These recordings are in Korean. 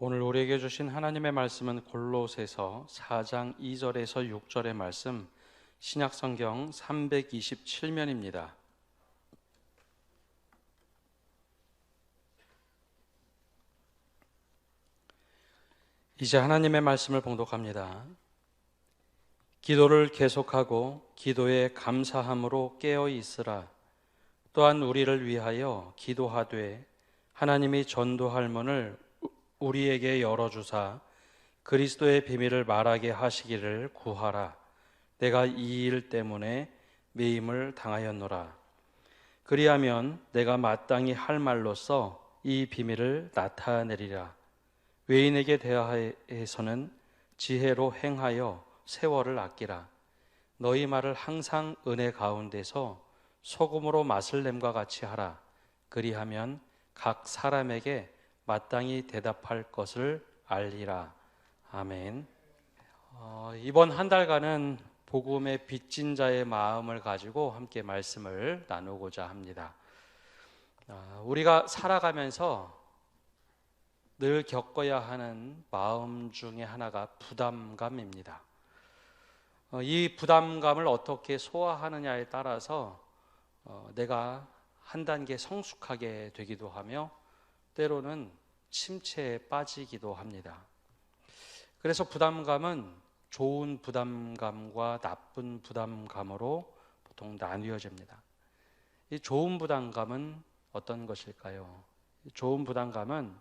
오늘 우리에게 주신 하나님의 말씀은 골로새서 4장 2절에서 6절의 말씀, 신약성경 327면입니다. 이제 하나님의 말씀을 봉독합니다. 기도를 계속하고 기도에 감사함으로 깨어 있으라. 또한 우리를 위하여 기도하되 하나님이 전도할 문을 우리에게 열어주사 그리스도의 비밀을 말하게 하시기를 구하라. 내가 이 일 때문에 매임을 당하였노라. 그리하면 내가 마땅히 할 말로써 이 비밀을 나타내리라. 외인에게 대하여서는 지혜로 행하여 세월을 아끼라. 너희 말을 항상 은혜 가운데서 소금으로 맛을 냄과 같이 하라. 그리하면 각 사람에게 마땅히 대답할 것을 알리라. 아멘. 이번 한 달간은 복음의 빚진 자의 마음을 가지고 함께 말씀을 나누고자 합니다. 우리가 살아가면서 늘 겪어야 하는 마음 중에 하나가 부담감입니다. 이 부담감을 어떻게 소화하느냐에 따라서 내가 한 단계 성숙하게 되기도 하며 때로는 침체에 빠지기도 합니다. 그래서 부담감은 좋은 부담감과 나쁜 부담감으로 보통 나뉘어집니다. 이 좋은 부담감은 어떤 것일까요? 좋은 부담감은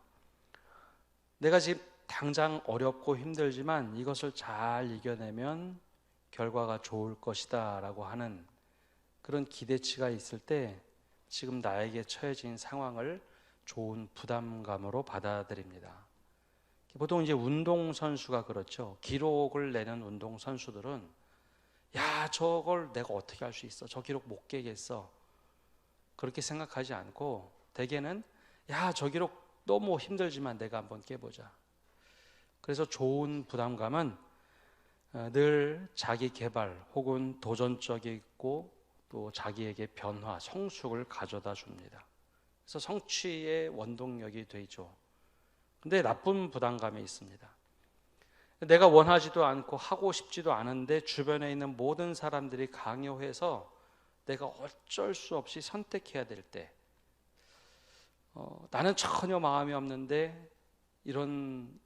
내가 지금 당장 어렵고 힘들지만 이것을 잘 이겨내면 결과가 좋을 것이다 라고 하는 그런 기대치가 있을 때 지금 나에게 처해진 상황을 좋은 부담감으로 받아들입니다. 보통 이제 운동선수가 그렇죠. 기록을 내는 운동선수들은 야, 저걸 내가 어떻게 할 수 있어? 저 기록 못 깨겠어. 그렇게 생각하지 않고 대개는 야, 저 기록 너무 힘들지만 내가 한번 깨보자. 그래서 좋은 부담감은 늘 자기 개발 혹은 도전적이고 또 자기에게 변화, 성숙을 가져다 줍니다. 그래서 성취의 원동력이 되죠. 근데 나쁜 부담감이 있습니다. 내가 원하지도 않고 하고 싶지도 않은데 주변에 있는 모든 사람들이 강요해서 내가 어쩔 수 없이 선택해야 될 때, 나는 전혀 마음이 없는데 이런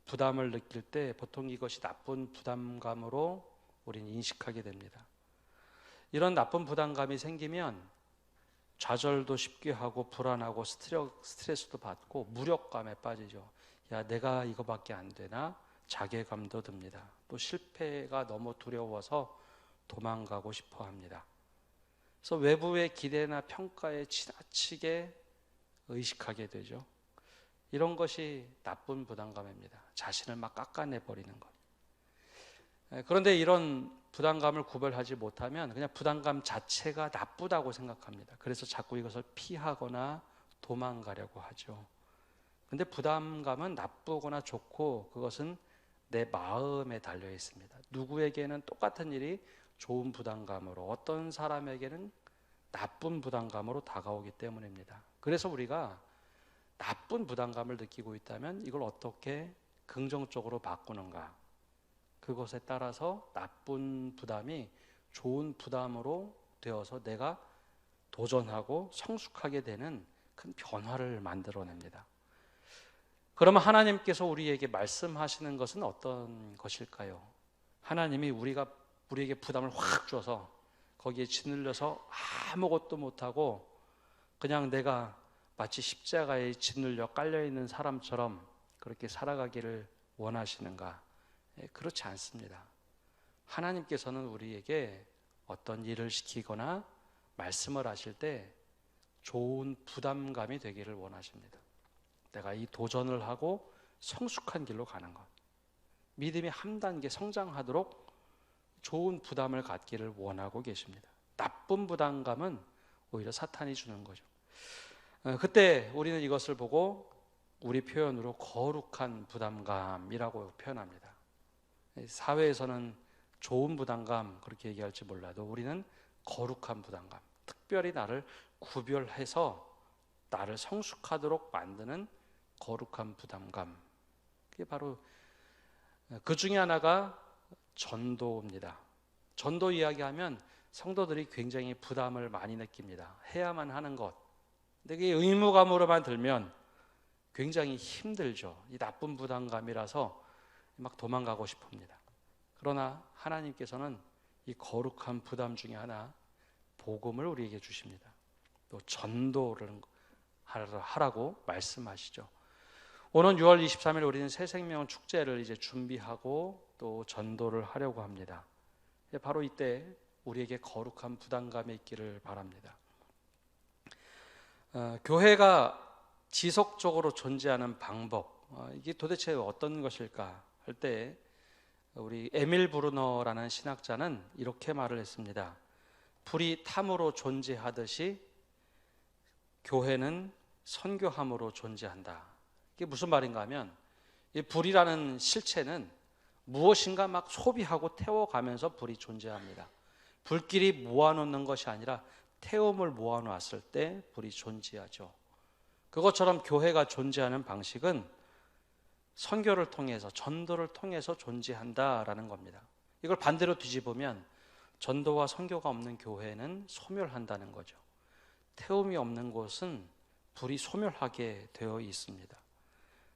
부담을 느낄 때 보통 이것이 나쁜 부담감으로 우리는 인식하게 됩니다. 이런 나쁜 부담감이 생기면 좌절도 쉽게 하고 불안하고 스트레스도 받고 무력감에 빠지죠. 야, 내가 이거밖에 안 되나? 자괴감도 듭니다. 또 실패가 너무 두려워서 도망가고 싶어 합니다. 그래서 외부의 기대나 평가에 지나치게 의식하게 되죠. 이런 것이 나쁜 부담감입니다. 자신을 막 깎아내버리는 것. 그런데 이런 부담감을 구별하지 못하면 그냥 부담감 자체가 나쁘다고 생각합니다. 그래서 자꾸 이것을 피하거나 도망가려고 하죠. 그런데 부담감은 나쁘거나 좋고 그것은 내 마음에 달려 있습니다. 누구에게는 똑같은 일이 좋은 부담감으로, 어떤 사람에게는 나쁜 부담감으로 다가오기 때문입니다. 그래서 우리가 나쁜 부담감을 느끼고 있다면 이걸 어떻게 긍정적으로 바꾸는가? 그것에 따라서 나쁜 부담이 좋은 부담으로 되어서 내가 도전하고 성숙하게 되는 큰 변화를 만들어냅니다. 그러면 하나님께서 우리에게 말씀하시는 것은 어떤 것일까요? 하나님이 우리에게 부담을 확 줘서 거기에 짓눌려서 아무것도 못하고 그냥 내가 마치 십자가에 짓눌려 깔려있는 사람처럼 그렇게 살아가기를 원하시는가? 그렇지 않습니다. 하나님께서는 우리에게 어떤 일을 시키거나 말씀을 하실 때 좋은 부담감이 되기를 원하십니다. 내가 이 도전을 하고 성숙한 길로 가는 것, 믿음이 한 단계 성장하도록 좋은 부담을 갖기를 원하고 계십니다. 나쁜 부담감은 오히려 사탄이 주는 거죠. 그때 우리는 이것을 보고 우리 표현으로 거룩한 부담감이라고 표현합니다. 사회에서는 좋은 부담감 그렇게 얘기할지 몰라도 우리는 거룩한 부담감, 특별히 나를 구별해서 나를 성숙하도록 만드는 거룩한 부담감. 그게 바로 그 중에 하나가 전도입니다. 전도 이야기하면 성도들이 굉장히 부담을 많이 느낍니다. 해야만 하는 것. 근데 그게 의무감으로만 들면 굉장히 힘들죠. 이 나쁜 부담감이라서 막 도망가고 싶습니다. 그러나 하나님께서는 이 거룩한 부담 중에 하나, 복음을 우리에게 주십니다. 또 전도를 하라고 말씀하시죠. 오는 6월 23일 우리는 새 생명 축제를 이제 준비하고 또 전도를 하려고 합니다. 바로 이때 우리에게 거룩한 부담감이 있기를 바랍니다. 교회가 지속적으로 존재하는 방법, 이게 도대체 어떤 것일까 할 때 우리 에밀 브루너라는 신학자는 이렇게 말을 했습니다. 불이 탐으로 존재하듯이 교회는 선교함으로 존재한다. 이게 무슨 말인가 하면 이 불이라는 실체는 무엇인가 막 소비하고 태워가면서 불이 존재합니다. 불길이 모아놓는 것이 아니라 태움을 모아놨을 때 불이 존재하죠. 그것처럼 교회가 존재하는 방식은 선교를 통해서, 전도를 통해서 존재한다라는 겁니다. 이걸 반대로 뒤집으면 전도와 선교가 없는 교회는 소멸한다는 거죠. 태움이 없는 곳은 불이 소멸하게 되어 있습니다.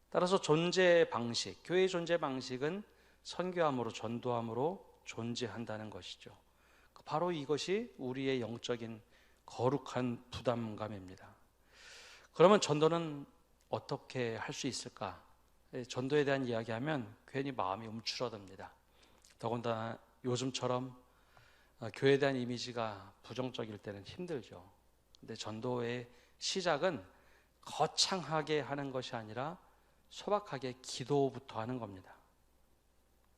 따라서 존재 방식, 교회의 존재 방식은 선교함으로, 전도함으로 존재한다는 것이죠. 바로 이것이 우리의 영적인 거룩한 부담감입니다. 그러면 전도는 어떻게 할 수 있을까? 전도에 대한 이야기하면 괜히 마음이 움츠러듭니다. 더군다나 요즘처럼 교회에 대한 이미지가 부정적일 때는 힘들죠. 근데 전도의 시작은 거창하게 하는 것이 아니라 소박하게 기도부터 하는 겁니다.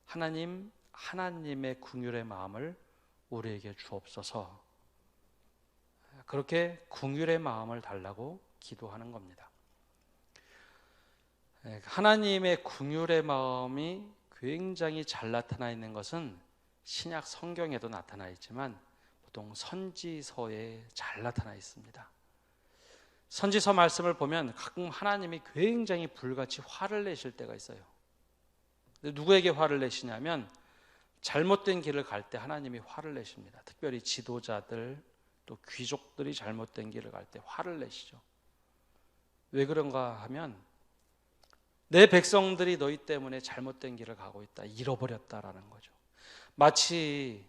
하나님의 긍휼의 마음을 우리에게 주옵소서. 그렇게 긍휼의 마음을 달라고 기도하는 겁니다. 하나님의 긍휼의 마음이 굉장히 잘 나타나 있는 것은 신약 성경에도 나타나 있지만 보통 선지서에 잘 나타나 있습니다. 선지서 말씀을 보면 가끔 하나님이 굉장히 불같이 화를 내실 때가 있어요. 누구에게 화를 내시냐면 잘못된 길을 갈 때 하나님이 화를 내십니다. 특별히 지도자들 또 귀족들이 잘못된 길을 갈 때 화를 내시죠. 왜 그런가 하면 내 백성들이 너희 때문에 잘못된 길을 가고 있다, 잃어버렸다라는 거죠. 마치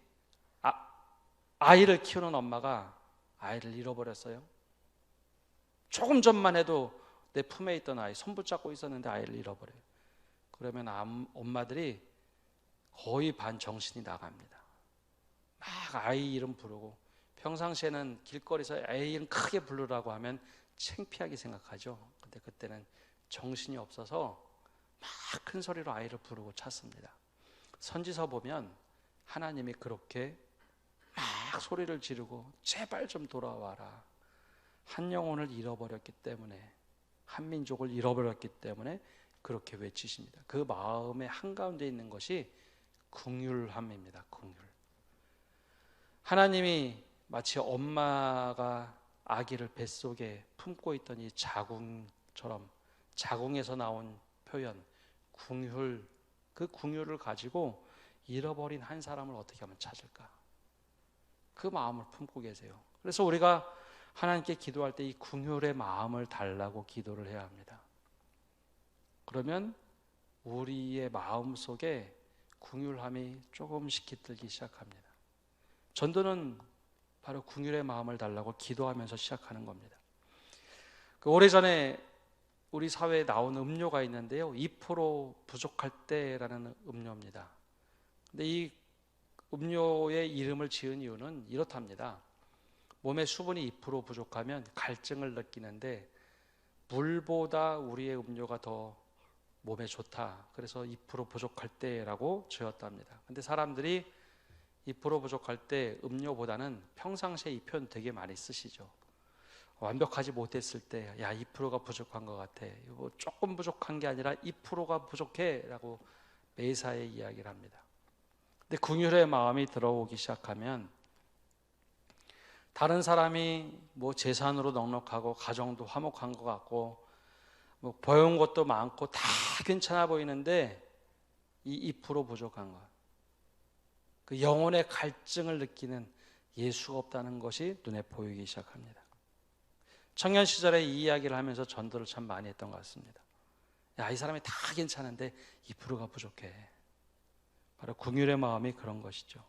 아이를 키우는 엄마가 아이를 잃어버렸어요. 조금 전만 해도 내 품에 있던 아이 손 붙잡고 있었는데 아이를 잃어버려요. 그러면 엄마들이 거의 반 정신이 나갑니다. 막 아이 이름 부르고, 평상시에는 길거리에서 아이 이름 크게 부르라고 하면 창피하게 생각하죠. 근데 그때는 정신이 없어서 막 큰 소리로 아이를 부르고 찾습니다. 선지서 보면 하나님이 그렇게 막 소리를 지르고 제발 좀 돌아와라. 한 영혼을 잃어버렸기 때문에, 한 민족을 잃어버렸기 때문에 그렇게 외치십니다. 그 마음의 한가운데 있는 것이 긍휼함입니다. 긍휼. 하나님이 마치 엄마가 아기를 뱃속에 품고 있던 이 자궁처럼, 자궁에서 나온 표현 긍휼, 그 긍휼을 가지고 잃어버린 한 사람을 어떻게 하면 찾을까? 그 마음을 품고 계세요. 그래서 우리가 하나님께 기도할 때 이 긍휼의 마음을 달라고 기도를 해야 합니다. 그러면 우리의 마음 속에 긍휼함이 조금씩 깃들기 시작합니다. 전도는 바로 긍휼의 마음을 달라고 기도하면서 시작하는 겁니다. 오래전에 우리 사회에 나온 음료가 있는데요, 2% 부족할 때라는 음료입니다. 근데 이 음료의 이름을 지은 이유는 이렇답니다. 몸에 수분이 2% 부족하면 갈증을 느끼는데 물보다 우리의 음료가 더 몸에 좋다. 그래서 2% 부족할 때라고 지었답니다. 근데 사람들이 2% 부족할 때 음료보다는 평상시에 이 표현 되게 많이 쓰시죠. 완벽하지 못했을 때, 야, 2%가 부족한 것 같아. 이거 조금 부족한 게 아니라 2%가 부족해 라고 매사에 이야기를 합니다. 근데 긍휼의 마음이 들어오기 시작하면 다른 사람이 뭐 재산으로 넉넉하고 가정도 화목한 것 같고 뭐 배운 것도 많고 다 괜찮아 보이는데 이 2% 부족한 것. 그 영혼의 갈증을 느끼는 예수가 없다는 것이 눈에 보이기 시작합니다. 청년 시절에 이 이야기를 하면서 전도를 참 많이 했던 것 같습니다. 야, 이 사람이 다 괜찮은데 2%가 부족해. 바로 긍휼의 마음이 그런 것이죠.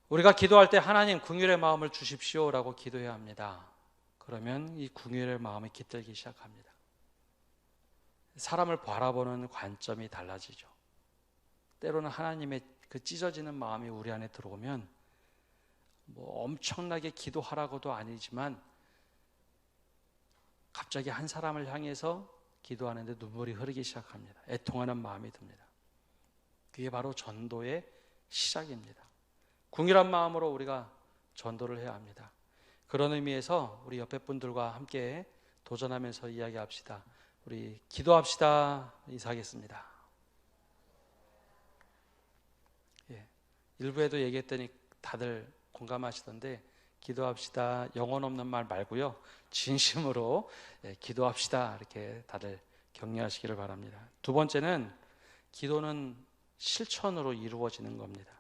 우리가 기도할 때 하나님 긍휼의 마음을 주십시오라고 기도해야 합니다. 그러면 이 긍휼의 마음이 깃들기 시작합니다. 사람을 바라보는 관점이 달라지죠. 때로는 하나님의 그 찢어지는 마음이 우리 안에 들어오면 뭐 엄청나게 기도하라고도 아니지만 갑자기 한 사람을 향해서 기도하는데 눈물이 흐르기 시작합니다. 애통하는 마음이 듭니다. 그게 바로 전도의 시작입니다. 긍휼한 마음으로 우리가 전도를 해야 합니다. 그런 의미에서 우리 옆에 분들과 함께 도전하면서 이야기합시다. 우리 기도합시다. 인사하겠습니다. 일부에도 얘기했더니 다들 공감하시던데 기도합시다. 영혼 없는 말 말고요. 진심으로 기도합시다. 이렇게 다들 격려하시기를 바랍니다. 두 번째는 기도는 실천으로 이루어지는 겁니다.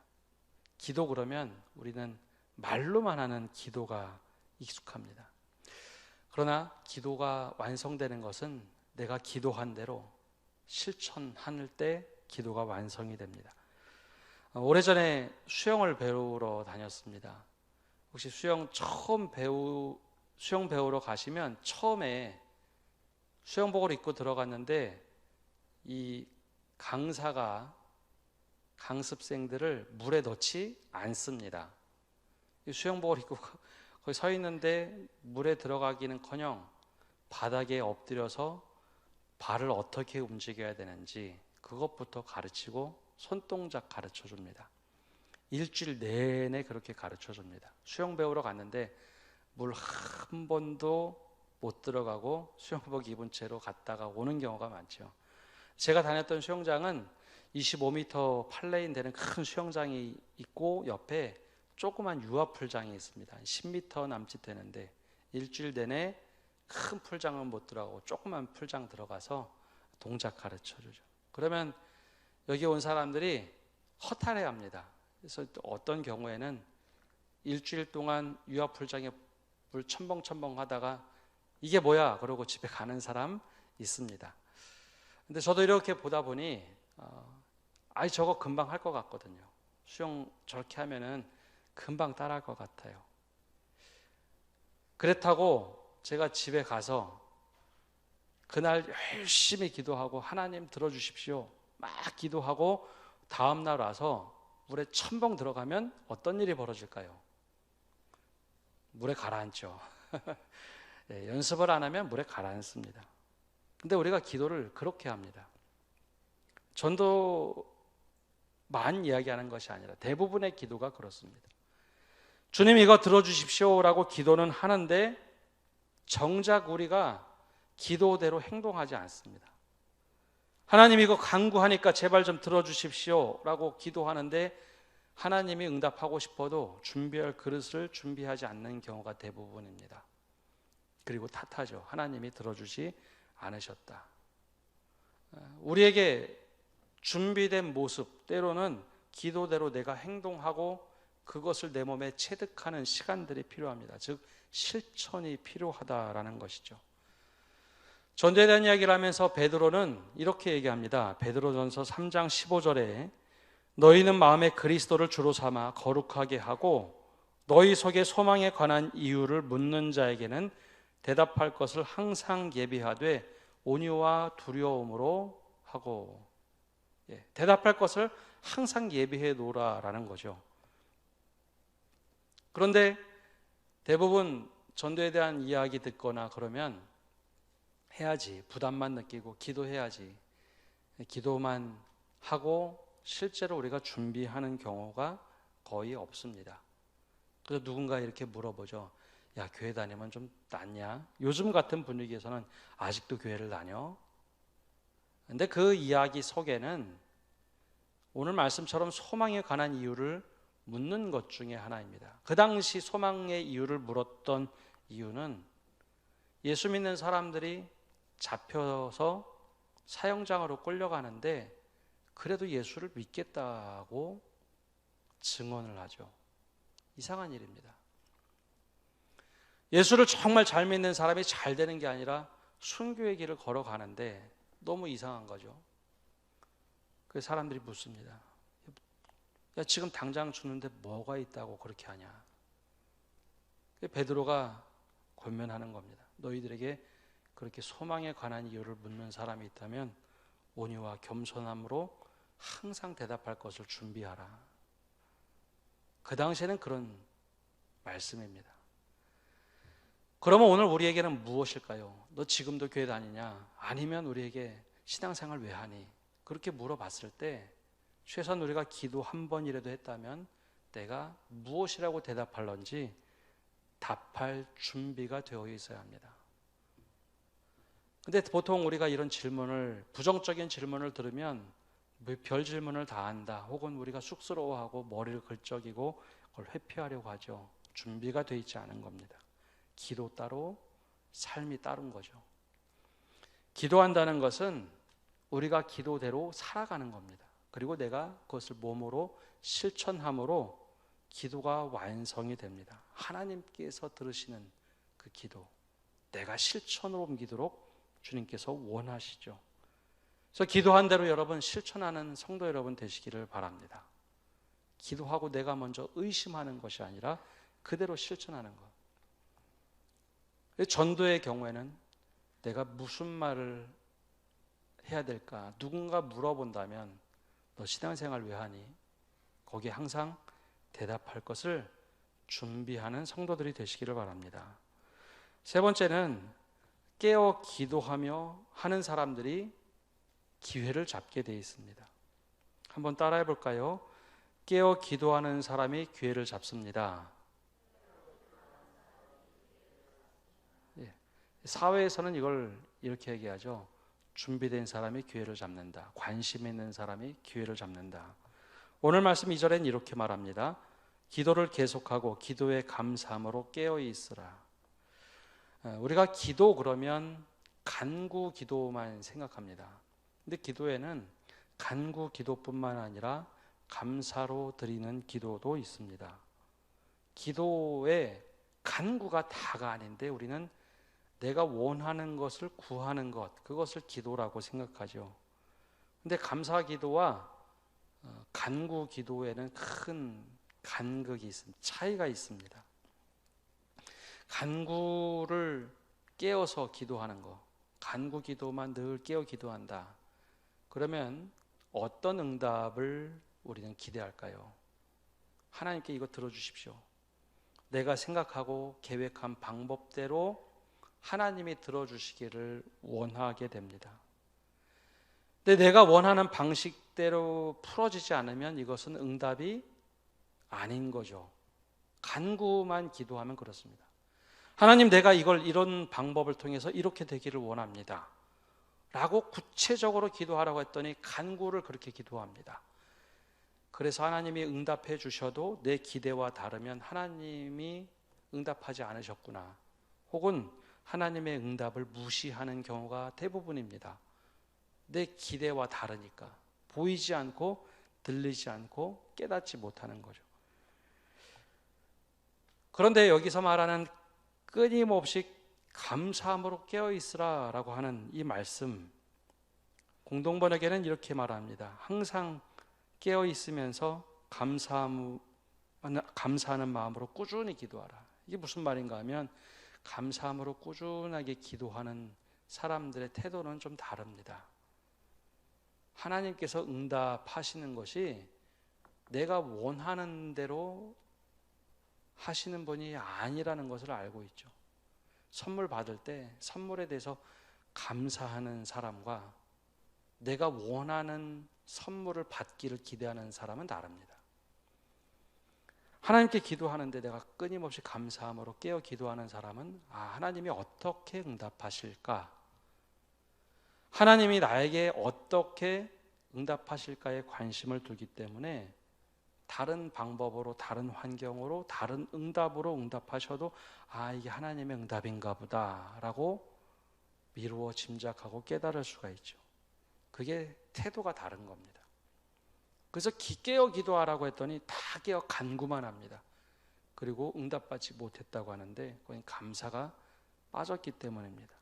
기도 그러면 우리는 말로만 하는 기도가 익숙합니다. 그러나 기도가 완성되는 것은 내가 기도한 대로 실천할 때 기도가 완성이 됩니다. 오래전에 수영을 배우러 다녔습니다. 혹시 수영 배우러 가시면 처음에 수영복을 입고 들어갔는데 이 강사가 강습생들을 물에 넣지 않습니다. 수영복을 입고 거기 서 있는데 물에 들어가기는커녕 바닥에 엎드려서 발을 어떻게 움직여야 되는지 그것부터 가르치고 손동작 가르쳐 줍니다. 일주일 내내 그렇게 가르쳐 줍니다. 수영 배우러 갔는데 물 한 번도 못 들어가고 수영복 입은 채로 갔다가 오는 경우가 많죠. 제가 다녔던 수영장은 25m 8레인 되는 큰 수영장이 있고 옆에 조그만 유아풀장이 있습니다. 10m 남짓 되는데 일주일 내내 큰 풀장은 못 들어가고 조그만 풀장 들어가서 동작 가르쳐 주죠. 그러면 여기 온 사람들이 허탈해합니다. 그래서 어떤 경우에는 일주일 동안 유아풀장에 물 첨벙첨벙 하다가 이게 뭐야? 그러고 집에 가는 사람 있습니다. 근데 저도 이렇게 보다 보니 저거 금방 할 것 같거든요. 수영 저렇게 하면은 금방 따라할 것 같아요. 그렇다고 제가 집에 가서 그날 열심히 기도하고 하나님 들어주십시오 막 기도하고 다음날 와서 물에 첨벙 들어가면 어떤 일이 벌어질까요? 물에 가라앉죠. 연습을 안 하면 물에 가라앉습니다. 근데 우리가 기도를 그렇게 합니다. 전도만 이야기하는 것이 아니라 대부분의 기도가 그렇습니다. 주님 이거 들어주십시오라고 기도는 하는데 정작 우리가 기도대로 행동하지 않습니다. 하나님 이거 간구하니까 제발 좀 들어주십시오라고 기도하는데 하나님이 응답하고 싶어도 준비할 그릇을 준비하지 않는 경우가 대부분입니다. 그리고 탓하죠. 하나님이 들어주지 않으셨다. 우리에게 준비된 모습, 때로는 기도대로 내가 행동하고 그것을 내 몸에 체득하는 시간들이 필요합니다. 즉 실천이 필요하다라는 것이죠. 전도에 대한 이야기를 하면서 베드로는 이렇게 얘기합니다. 베드로전서 3장 15절에 너희는 마음에 그리스도를 주로 삼아 거룩하게 하고 너희 속에 소망에 관한 이유를 묻는 자에게는 대답할 것을 항상 예비하되 온유와 두려움으로 하고 대답할 것을 항상 예비해 놓으라라는 거죠. 그런데 대부분 전도에 대한 이야기 듣거나 그러면 해야지 부담만 느끼고 기도해야지 기도만 하고 실제로 우리가 준비하는 경우가 거의 없습니다. 그래서 누군가 이렇게 물어보죠. 야, 교회 다니면 좀 낫냐? 요즘 같은 분위기에서는 아직도 교회를 다녀? 근데 그 이야기 속에는 오늘 말씀처럼 소망에 관한 이유를 묻는 것 중에 하나입니다. 그 당시 소망의 이유를 물었던 이유는 예수 믿는 사람들이 잡혀서 사형장으로 끌려가는데 그래도 예수를 믿겠다고 증언을 하죠. 이상한 일입니다. 예수를 정말 잘 믿는 사람이 잘 되는 게 아니라 순교의 길을 걸어가는데 너무 이상한 거죠. 그 사람들이 묻습니다. 야, 지금 당장 죽는데 뭐가 있다고 그렇게 하냐? 베드로가 권면하는 겁니다. 너희들에게 그렇게 소망에 관한 이유를 묻는 사람이 있다면 온유와 겸손함으로 항상 대답할 것을 준비하라. 그 당시에는 그런 말씀입니다. 그러면 오늘 우리에게는 무엇일까요? 너 지금도 교회 다니냐? 아니면 우리에게 신앙생활 왜 하니? 그렇게 물어봤을 때 최소한 우리가 기도 한 번이라도 했다면 내가 무엇이라고 대답할런지 답할 준비가 되어 있어야 합니다. 근데 보통 우리가 이런 질문을, 부정적인 질문을 들으면 별 질문을 다 한다, 혹은 우리가 쑥스러워하고 머리를 긁적이고 그걸 회피하려고 하죠. 준비가 되어 있지 않은 겁니다. 기도 따로, 삶이 따른 거죠. 기도한다는 것은 우리가 기도대로 살아가는 겁니다. 그리고 내가 그것을 몸으로 실천함으로 기도가 완성이 됩니다. 하나님께서 들으시는 그 기도, 내가 실천으로 옮기도록 주님께서 원하시죠. 그래서 기도한 대로 여러분 실천하는 성도 여러분 되시기를 바랍니다. 기도하고 내가 먼저 의심하는 것이 아니라 그대로 실천하는 것. 전도의 경우에는 내가 무슨 말을 해야 될까? 누군가 물어본다면 너 신앙생활 왜 하니? 거기에 항상 대답할 것을 준비하는 성도들이 되시기를 바랍니다. 세 번째는 깨어 기도하며 하는 사람들이 기회를 잡게 되어 있습니다. 한번 따라해 볼까요? 깨어 기도하는 사람이 기회를 잡습니다. 사회에서는 이걸 이렇게 얘기하죠. 준비된 사람이 기회를 잡는다. 관심 있는 사람이 기회를 잡는다. 오늘 말씀 2절엔 이렇게 말합니다. 기도를 계속하고 기도에 감사함으로 깨어 있으라. 우리가 기도 그러면 간구 기도만 생각합니다. 근데 기도에는 간구 기도뿐만 아니라 감사로 드리는 기도도 있습니다. 기도에 간구가 다가 아닌데 우리는 내가 원하는 것을 구하는 것, 그것을 기도라고 생각하죠. 근데 감사 기도와 간구 기도에는 큰 간극이 있습니다. 차이가 있습니다. 간구를 깨어서 기도하는 것, 간구 기도만 늘 깨어 기도한다. 그러면 어떤 응답을 우리는 기대할까요? 하나님께 이거 들어주십시오. 내가 생각하고 계획한 방법대로 하나님이 들어주시기를 원하게 됩니다. 근데 내가 원하는 방식대로 풀어지지 않으면 이것은 응답이 아닌 거죠. 간구만 기도하면 그렇습니다. 하나님, 내가 이런 방법을 통해서 이렇게 되기를 원합니다 라고 구체적으로 기도하라고 했더니 간구를 그렇게 기도합니다. 그래서 하나님이 응답해 주셔도 내 기대와 다르면 하나님이 응답하지 않으셨구나, 혹은 하나님의 응답을 무시하는 경우가 대부분입니다. 내 기대와 다르니까 보이지 않고 들리지 않고 깨닫지 못하는 거죠. 그런데 여기서 말하는 끊임없이 감사함으로 깨어있으라 라고 하는 이 말씀, 공동번역에는 이렇게 말합니다. 항상 깨어있으면서 감사하는 마음으로 꾸준히 기도하라. 이게 무슨 말인가 하면 감사함으로 꾸준하게 기도하는 사람들의 태도는 좀 다릅니다. 하나님께서 응답하시는 것이 내가 원하는 대로 하시는 분이 아니라는 것을 알고 있죠. 선물 받을 때 선물에 대해서 감사하는 사람과 내가 원하는 선물을 받기를 기대하는 사람은 다릅니다. 하나님께 기도하는데 내가 끊임없이 감사함으로 깨어 기도하는 사람은 하나님이 어떻게 응답하실까? 하나님이 나에게 어떻게 응답하실까에 관심을 두기 때문에 다른 방법으로, 다른 환경으로, 다른 응답으로 응답하셔도 이게 하나님의 응답인가 보다 라고 미루어 짐작하고 깨달을 수가 있죠. 그게 태도가 다른 겁니다. 그래서 깨어 기도하라고 했더니 다 깨어 간구만 합니다. 그리고 응답받지 못했다고 하는데 그건 감사가 빠졌기 때문입니다.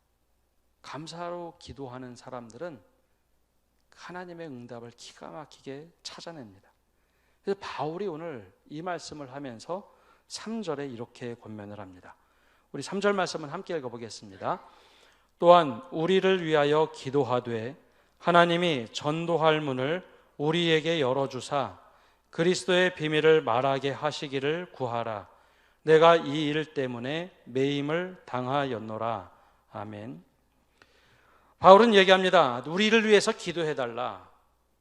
감사로 기도하는 사람들은 하나님의 응답을 기가 막히게 찾아냅니다. 그래서 바울이 오늘 이 말씀을 하면서 3절에 이렇게 권면을 합니다. 우리 3절 말씀은 함께 읽어보겠습니다. 또한 우리를 위하여 기도하되 하나님이 전도할 문을 우리에게 열어주사 그리스도의 비밀을 말하게 하시기를 구하라. 내가 이 일 때문에 매임을 당하였노라. 아멘. 바울은 얘기합니다. 우리를 위해서 기도해달라.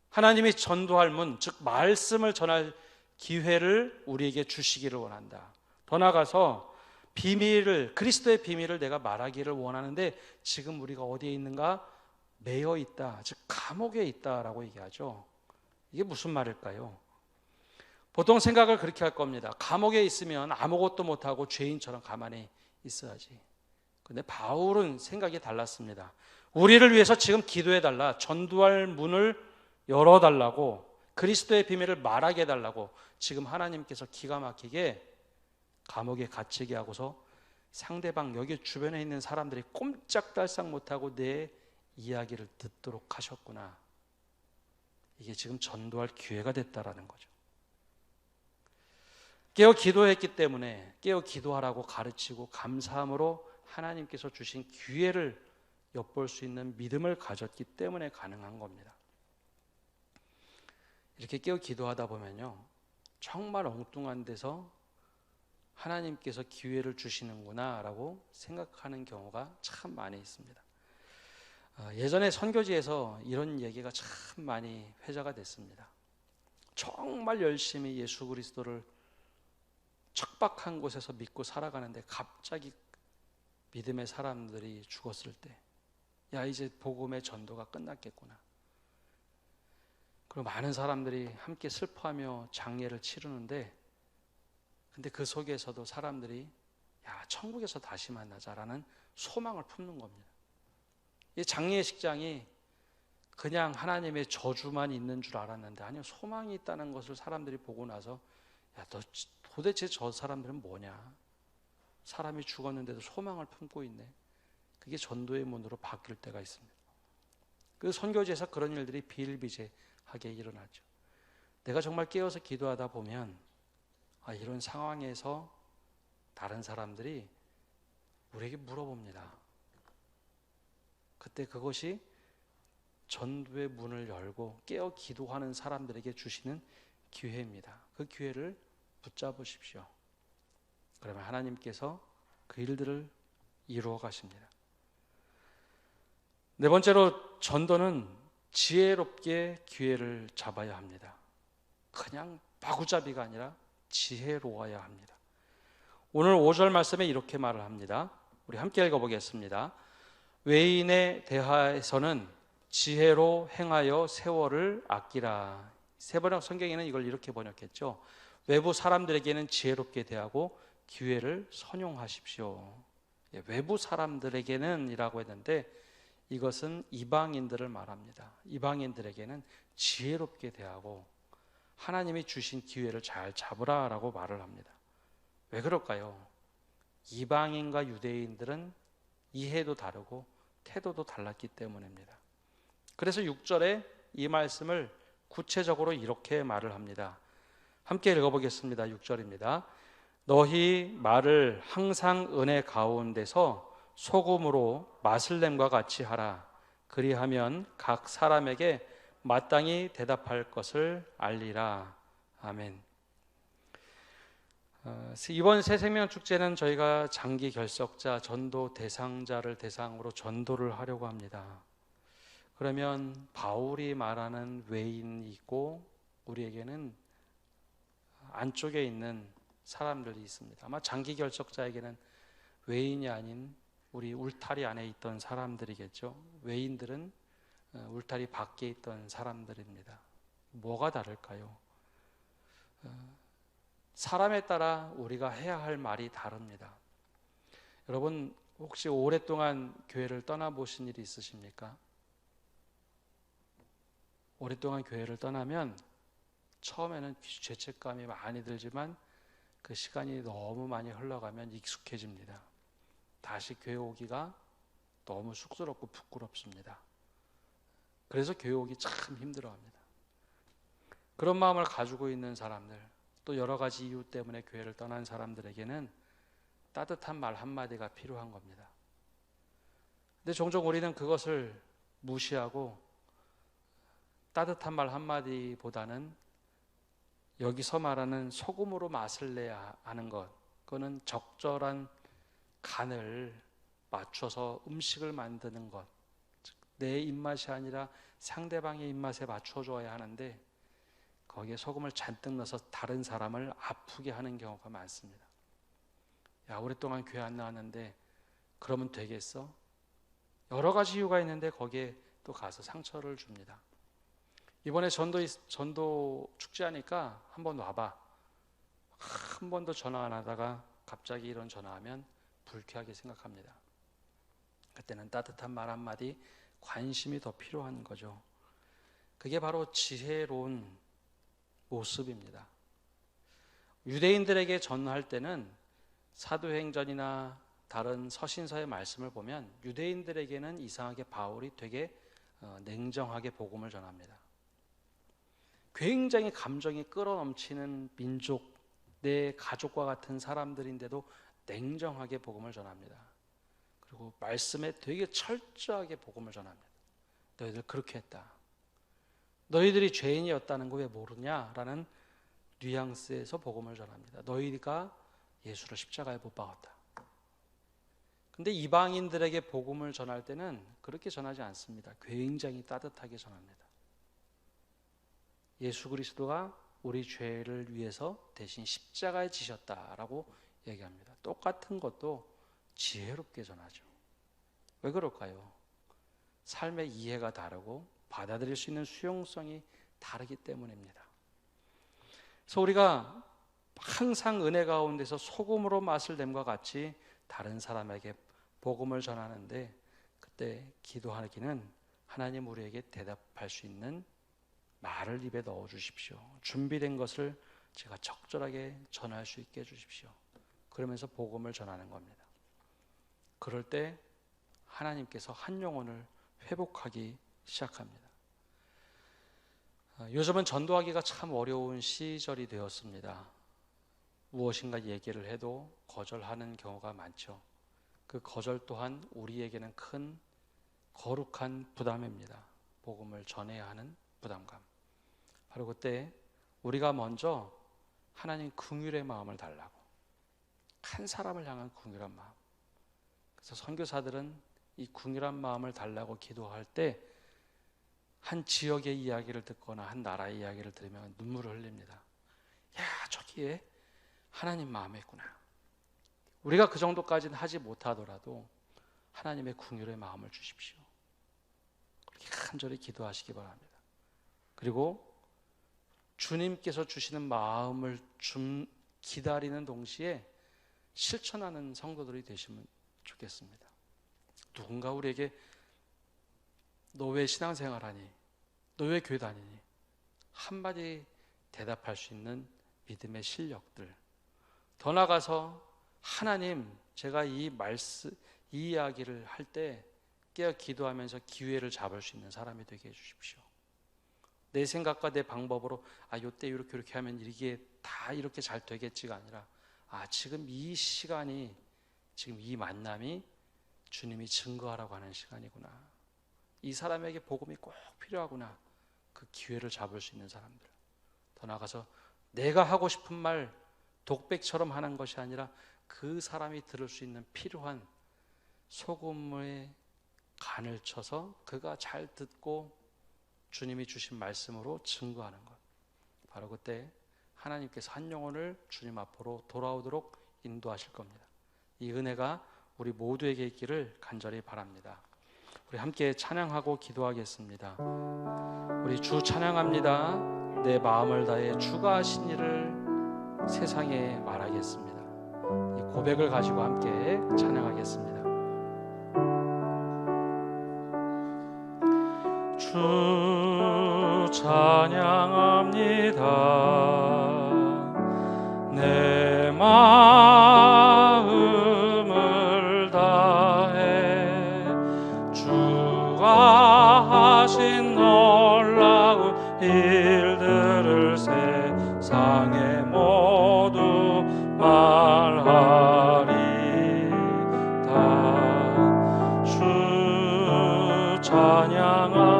하나님이 전도할 문, 즉 말씀을 전할 기회를 우리에게 주시기를 원한다. 더 나아가서 그리스도의 비밀을 내가 말하기를 원하는데 지금 우리가 어디에 있는가? 매여 있다. 즉 감옥에 있다라고 얘기하죠. 이게 무슨 말일까요? 보통 생각을 그렇게 할 겁니다. 감옥에 있으면 아무것도 못하고 죄인처럼 가만히 있어야지. 근데 바울은 생각이 달랐습니다. 우리를 위해서 지금 기도해달라. 전도할 문을 열어달라고, 그리스도의 비밀을 말하게 해달라고 지금 하나님께서 기가 막히게 감옥에 갇히게 하고서 상대방 여기 주변에 있는 사람들이 꼼짝달싹 못하고 내 이야기를 듣도록 하셨구나. 이게 지금 전도할 기회가 됐다라는 거죠. 깨어 기도했기 때문에 깨어 기도하라고 가르치고 감사함으로 하나님께서 주신 기회를 엿볼 수 있는 믿음을 가졌기 때문에 가능한 겁니다. 이렇게 깨어 기도하다 보면요, 정말 엉뚱한 데서 하나님께서 기회를 주시는구나 라고 생각하는 경우가 참 많이 있습니다. 예전에 선교지에서 이런 얘기가 참 많이 회자가 됐습니다. 정말 열심히 예수 그리스도를 척박한 곳에서 믿고 살아가는데 갑자기 믿음의 사람들이 죽었을 때, 야, 이제 복음의 전도가 끝났겠구나. 그리고 많은 사람들이 함께 슬퍼하며 장례를 치르는데, 근데 그 속에서도 사람들이 야, 천국에서 다시 만나자라는 소망을 품는 겁니다. 이 장례식장이 그냥 하나님의 저주만 있는 줄 알았는데 아니요, 소망이 있다는 것을 사람들이 보고 나서 야, 너 도대체 저 사람들은 뭐냐? 사람이 죽었는데도 소망을 품고 있네. 그게 전도의 문으로 바뀔 때가 있습니다. 그 선교지에서 그런 일들이 비일비재하게 일어나죠. 내가 정말 깨어서 기도하다 보면 이런 상황에서 다른 사람들이 우리에게 물어봅니다. 그때 그것이 전도의 문을 열고 깨어 기도하는 사람들에게 주시는 기회입니다. 그 기회를 붙잡으십시오. 그러면 하나님께서 그 일들을 이루어 가십니다. 네 번째로, 전도는 지혜롭게 기회를 잡아야 합니다. 그냥 마구잡이가 아니라 지혜로워야 합니다. 오늘 5절 말씀에 이렇게 말을 합니다. 우리 함께 읽어보겠습니다. 외인에 대하여서는 지혜로 행하여 세월을 아끼라. 세번역 성경에는 이걸 이렇게 번역했죠. 외부 사람들에게는 지혜롭게 대하고 기회를 선용하십시오. 외부 사람들에게는 이라고 했는데 이것은 이방인들을 말합니다. 이방인들에게는 지혜롭게 대하고 하나님이 주신 기회를 잘 잡으라라고 말을 합니다. 왜 그럴까요? 이방인과 유대인들은 이해도 다르고 태도도 달랐기 때문입니다. 그래서 6절에 이 말씀을 구체적으로 이렇게 말을 합니다. 함께 읽어보겠습니다. 6절입니다. 너희 말을 항상 은혜 가운데서 소금으로 맛을 냄과 같이 하라. 그리하면 각 사람에게 마땅히 대답할 것을 알리라. 아멘. 이번 새생명축제는 저희가 장기 결석자, 전도 대상자를 대상으로 전도를 하려고 합니다. 그러면 바울이 말하는 외인이 있고 우리에게는 안쪽에 있는 사람들이 있습니다. 아마 장기 결석자에게는 외인이 아닌 우리 울타리 안에 있던 사람들이겠죠. 외인들은 울타리 밖에 있던 사람들입니다. 뭐가 다를까요? 사람에 따라 우리가 해야 할 말이 다릅니다. 여러분, 혹시 오랫동안 교회를 떠나보신 일이 있으십니까? 오랫동안 교회를 떠나면 처음에는 죄책감이 많이 들지만 그 시간이 너무 많이 흘러가면 익숙해집니다. 다시 교회 오기가 너무 쑥스럽고 부끄럽습니다. 그래서 교회 오기 참 힘들어합니다. 그런 마음을 가지고 있는 사람들, 또 여러 가지 이유 때문에 교회를 떠난 사람들에게는 따뜻한 말 한마디가 필요한 겁니다. 근데 종종 우리는 그것을 무시하고 따뜻한 말 한마디보다는 여기서 말하는 소금으로 맛을 내야 하는 것, 그거는 적절한 간을 맞춰서 음식을 만드는 것, 내 입맛이 아니라 상대방의 입맛에 맞춰줘야 하는데 거기에 소금을 잔뜩 넣어서 다른 사람을 아프게 하는 경우가 많습니다. 야, 오랫동안 교회 안 나왔는데 그러면 되겠어? 여러 가지 이유가 있는데 거기에 또 가서 상처를 줍니다. 이번에 전도 축제하니까 한번 와봐. 한 번도 전화 안 하다가 갑자기 이런 전화하면 불쾌하게 생각합니다. 그때는 따뜻한 말 한마디, 관심이 더 필요한 거죠. 그게 바로 지혜로운 모습입니다. 유대인들에게 전할 때는 사도행전이나 다른 서신서의 말씀을 보면 유대인들에게는 이상하게 바울이 되게 냉정하게 복음을 전합니다. 굉장히 감정이 끌어넘치는 민족, 내 가족과 같은 사람들인데도 냉정하게 복음을 전합니다. 그리고 말씀에 되게 철저하게 복음을 전합니다. 너희들 그렇게 했다. 너희들이 죄인이었다는 거 왜 모르냐라는 뉘앙스에서 복음을 전합니다. 너희가 예수를 십자가에 못 박았다. 근데 이방인들에게 복음을 전할 때는 그렇게 전하지 않습니다. 굉장히 따뜻하게 전합니다. 예수 그리스도가 우리 죄를 위해서 대신 십자가에 지셨다라고 얘기합니다. 똑같은 것도 지혜롭게 전하죠. 왜 그럴까요? 삶의 이해가 다르고 받아들일 수 있는 수용성이 다르기 때문입니다. 그래서 우리가 항상 은혜 가운데서 소금으로 맛을 냄과 같이 다른 사람에게 복음을 전하는데 그때 기도하기는 하나님 우리에게 대답할 수 있는 말을 입에 넣어 주십시오. 준비된 것을 제가 적절하게 전할 수 있게 해 주십시오. 그러면서 복음을 전하는 겁니다. 그럴 때 하나님께서 한 영혼을 회복하기 시작합니다. 요즘은 전도하기가 참 어려운 시절이 되었습니다. 무엇인가 얘기를 해도 거절하는 경우가 많죠. 그 거절 또한 우리에게는 큰 거룩한 부담입니다. 복음을 전해야 하는 부담감. 바로 그때 우리가 먼저 하나님 긍휼의 마음을 달라고, 한 사람을 향한 긍휼한 마음. 그래서 선교사들은 이 긍휼한 마음을 달라고 기도할 때 한 지역의 이야기를 듣거나 한 나라의 이야기를 들으면 눈물을 흘립니다. 야, 저기에 하나님 마음이 있구나. 우리가 그 정도까지는 하지 못하더라도 하나님의 긍휼의 마음을 주십시오. 그렇게 간절히 기도하시기 바랍니다. 그리고 주님께서 주시는 마음을 기다리는 동시에 실천하는 성도들이 되시면 좋겠습니다. 누군가 우리에게 너 왜 신앙생활하니? 너 왜 교회 다니니? 한마디 대답할 수 있는 믿음의 실력들. 더 나아가서 하나님, 제가 이 이야기를 할 때 깨어 기도하면서 기회를 잡을 수 있는 사람이 되게 해주십시오. 내 생각과 내 방법으로 요때 이렇게 하면 이게 다 이렇게 잘 되겠지가 아니라 지금 이 시간이, 지금 이 만남이 주님이 증거하라고 하는 시간이구나. 이 사람에게 복음이 꼭 필요하구나. 그 기회를 잡을 수 있는 사람들. 더 나아가서 내가 하고 싶은 말 독백처럼 하는 것이 아니라 그 사람이 들을 수 있는 필요한 소금의 간을 쳐서 그가 잘 듣고 주님이 주신 말씀으로 증거하는 것. 바로 그때 하나님께서 한 영혼을 주님 앞으로 돌아오도록 인도하실 겁니다. 이 은혜가 우리 모두에게 있기를 간절히 바랍니다. 우리 함께 찬양하고 기도하겠습니다. 우리 주 찬양합니다. 내 마음을 다해 주가 하신 일을 세상에 말하겠습니다. 이 고백을 가지고 함께 찬양하겠습니다. 주 찬양합니다. 내 마음을 다해 주가 하신 놀라운 일들을 세상에 모두 말하리다. 주 찬양합니다.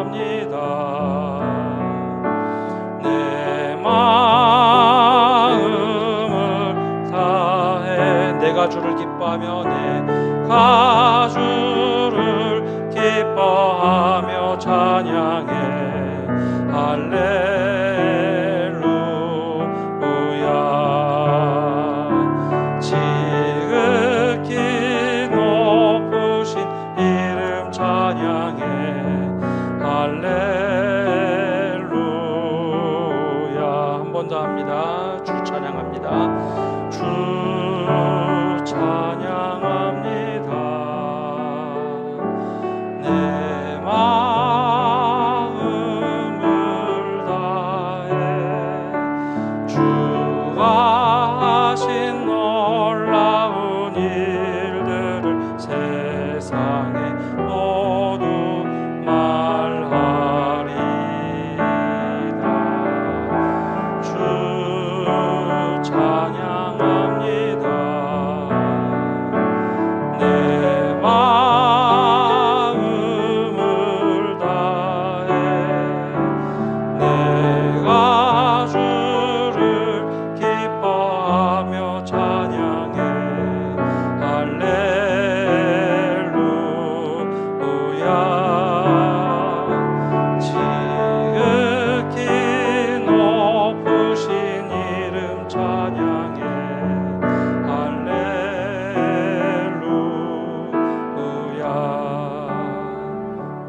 내 마음을 다해 내가 주를 기뻐하며 내가 주를 기뻐하며 찬양해. 할렐루야. 지극히 높으신 이름 찬양해. 할렐루야. 한 번 더 합니다. 주 찬양합니다. 주 찬양합니다. 내 마음을 다해 주가 하신 놀라운 일들을 세상에 모두 말하리다. 주 찬양합니다. 내 마음을 다해 내가 주를 기뻐하며 찬양해. 할렐루야. 지극히 높으신 이름 찬양해. 할렐루야.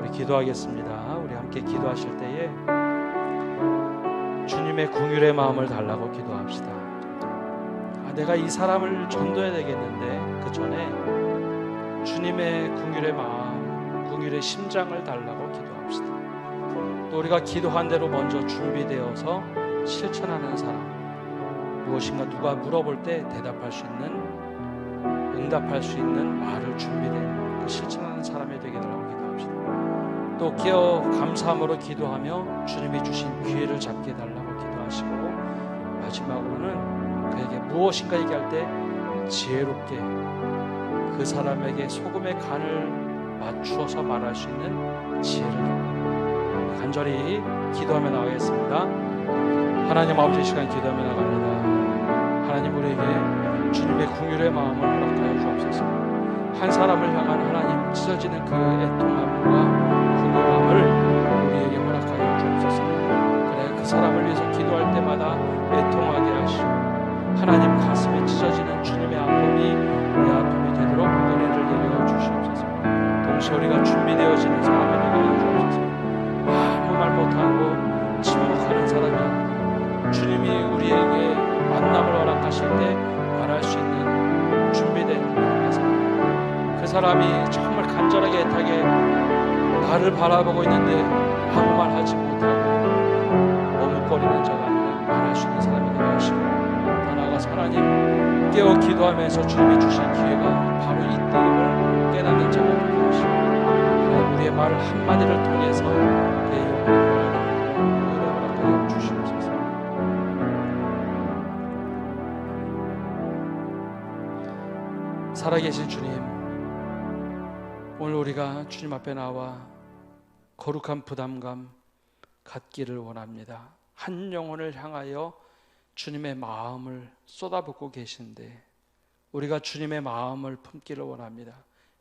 우리 기도하겠습니다. 우리 함께 기도하실 때에 주님의 긍휼의 마음을 달라고 기도합시다. 내가 이 사람을 전도해야 되겠는데 그 전에 주님의 긍휼의 마음, 긍휼의 심장을 달라고 기도합시다. 또 우리가 기도한 대로 먼저 준비되어서 실천하는 사람, 무엇인가 누가 물어볼 때 대답할 수 있는, 응답할 수 있는 말을 준비된 그 실천하는 사람이 되게 달라고 기도합시다. 또 깨어 감사함으로 기도하며 주님이 주신 기회를 잡게 달라고 기도하시고, 마지막으로는 그에게 무엇인가 얘기할 때 지혜롭게 그 사람에게 소금의 간을 맞추어서 말할 수 있는 지혜를 달라고 간절히 기도하며 나가겠습니다. 하나님 아버지, 이 시간 기도하며 나갑니다. 하나님, 우리에게 주님의 긍휼의 마음을 허락하여 주옵소서. 한 사람을 향한 하나님 찢어지는 그 애통함과 긍휼함을 우리에게 허락하여 주옵소서. 그래, 그 사람을 위해서 기도할 때마다 애통하게 하시고 하나님 가슴이 찢어지는 주님의 아픔이 내 아픔이 되도록 은혜를 내려 주시옵소서. 동시에 우리가 준비되어지는 사람이 되게 하여 주옵소서. 아무 말 못하고 침묵하는 사람이 아니고 주님이 우리에게 만남을 허락하실 때 말할 수 있는 준비된 사람, 그 사람이 정말 간절하게 애타게 나를 바라보고 있는데 아무 말 하지 못하고 머뭇거리는 자가 아니라 말할 수 있는 사람이 되게 하시고, 하나님 깨어 기도하면서 주님이 주신 기회가 바로 이때임을 깨닫는 자가 되게 하시고, 우리의 말을 한마디를 통해서 그의 영광을 은혜 허락하여 주시옵소서. 살아계신 주님, 오늘 우리가 주님 앞에 나와 거룩한 부담감 갖기를 원합니다. 한 영혼을 향하여 주님의 마음을 쏟아붓고 계신데 우리가 주님의 마음을 품기를 원합니다.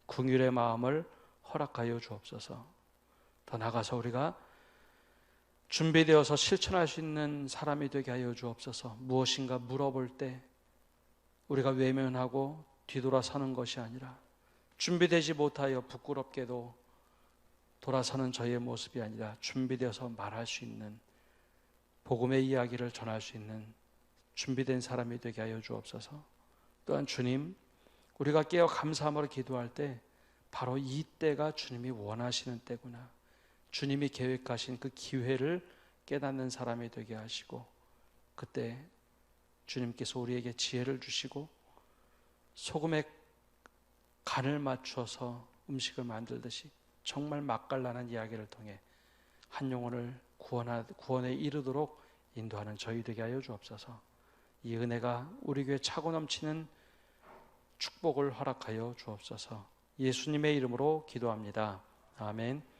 긍휼의 마음을 허락하여 주옵소서. 더 나아가서 우리가 준비되어서 실천할 수 있는 사람이 되게 하여 주옵소서. 무엇인가 물어볼 때 우리가 외면하고 뒤돌아서는 것이 아니라, 준비되지 못하여 부끄럽게도 돌아서는 저희의 모습이 아니라 준비되어서 말할 수 있는, 복음의 이야기를 전할 수 있는 준비된 사람이 되게 하여 주옵소서. 또한 주님, 우리가 깨어 감사함으로 기도할 때 바로 이 때가 주님이 원하시는 때구나, 주님이 계획하신 그 기회를 깨닫는 사람이 되게 하시고, 그때 주님께서 우리에게 지혜를 주시고 소금의 간을 맞춰서 음식을 만들듯이 정말 맛깔나는 이야기를 통해 한 영혼을 구원에 이르도록 인도하는 저희 되게 하여 주옵소서. 이 은혜가 우리 교회 차고 넘치는 축복을 허락하여 주옵소서. 예수님의 이름으로 기도합니다. 아멘.